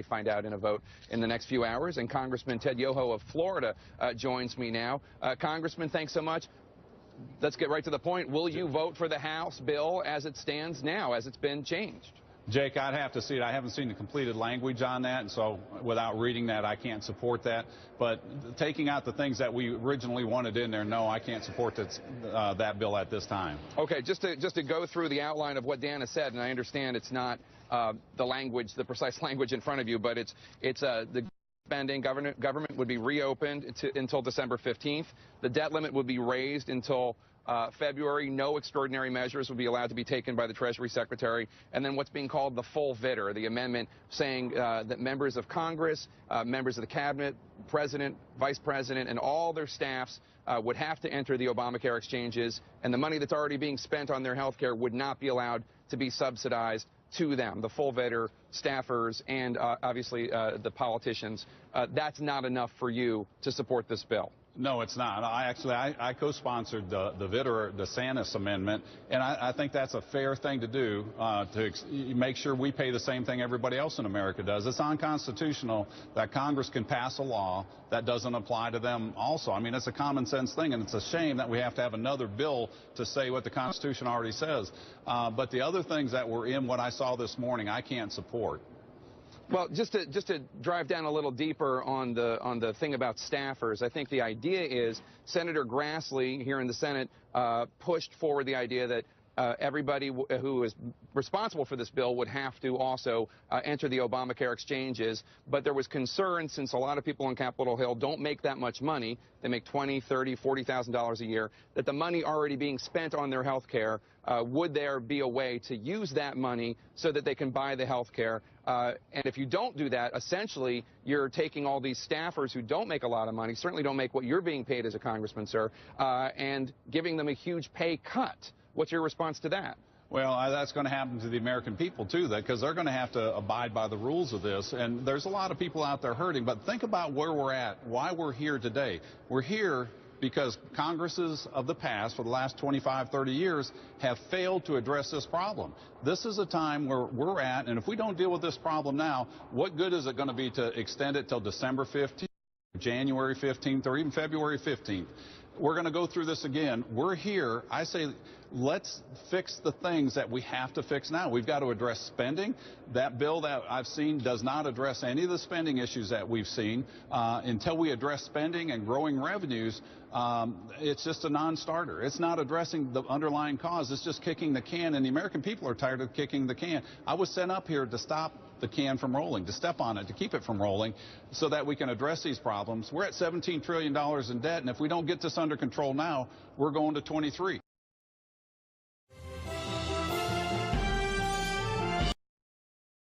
Find out in a vote in the next few hours. And Congressman Ted Yoho of Florida joins me now. Congressman, thanks so much. Let's get right to the point. Will you vote for the House bill as it stands now, as it's been changed? Jake, I'd have to see it. I haven't seen the completed language on that, and so without reading that, I can't support that. But taking out the things that we originally wanted in there, no, I can't support that bill at this time. Okay, just to go through the outline of what Dan has said, and I understand it's not the language, the precise language in front of you, but it's the spending, government would be reopened until December 15th. The debt limit would be raised until February. No extraordinary measures would be allowed to be taken by the Treasury Secretary. And then what's being called the full VITR, the amendment saying that members of Congress, members of the Cabinet, President, Vice President, and all their staffs would have to enter the Obamacare exchanges, and the money that's already being spent on their health care would not be allowed to be subsidized to them, the full VITR, staffers, and obviously the politicians. That's not enough for you to support this bill. No, it's not. I co-sponsored the VITR, the Sanis amendment, and I think that's a fair thing to do to make sure we pay the same thing everybody else in America does. It's unconstitutional that Congress can pass a law that doesn't apply to them also. I mean, it's a common sense thing, and it's a shame that we have to have another bill to say what the Constitution already says. But the other things that were in what I saw this morning, I can't support. Well, just to drive down a little deeper on the thing about staffers, I think the idea is Senator Grassley here in the Senate pushed forward the idea that everybody who is responsible for this bill would have to also enter the Obamacare exchanges. But there was concern, since a lot of people on Capitol Hill don't make that much money, they make $20,000, $30,000, $40,000 a year, that the money already being spent on their health care, would there be a way to use that money so that they can buy the health care? And if you don't do that, essentially, you're taking all these staffers who don't make a lot of money, certainly don't make what you're being paid as a congressman, sir, and giving them a huge pay cut. What's your response to that? Well, that's going to happen to the American people, too, because they're going to have to abide by the rules of this. And there's a lot of people out there hurting. But think about where we're at, why we're here today. We're here because Congresses of the past, for the last 25, 30 years, have failed to address this problem. This is a time where we're at, and if we don't deal with this problem now, what good is it going to be to extend it till December 15th, January 15th, or even February 15th? We're going to go through this again. We're here. I say let's fix the things that we have to fix now. We've got to address spending. That bill that I've seen does not address any of the spending issues that we've seen. Until we address spending and growing revenues, it's just a non-starter. It's not addressing the underlying cause. It's just kicking the can, and the American people are tired of kicking the can. I was sent up here to stop the can from rolling, to step on it, to keep it from rolling, so that we can address these problems. We're at $17 trillion in debt, and if we don't get this under control now, we're going to 23.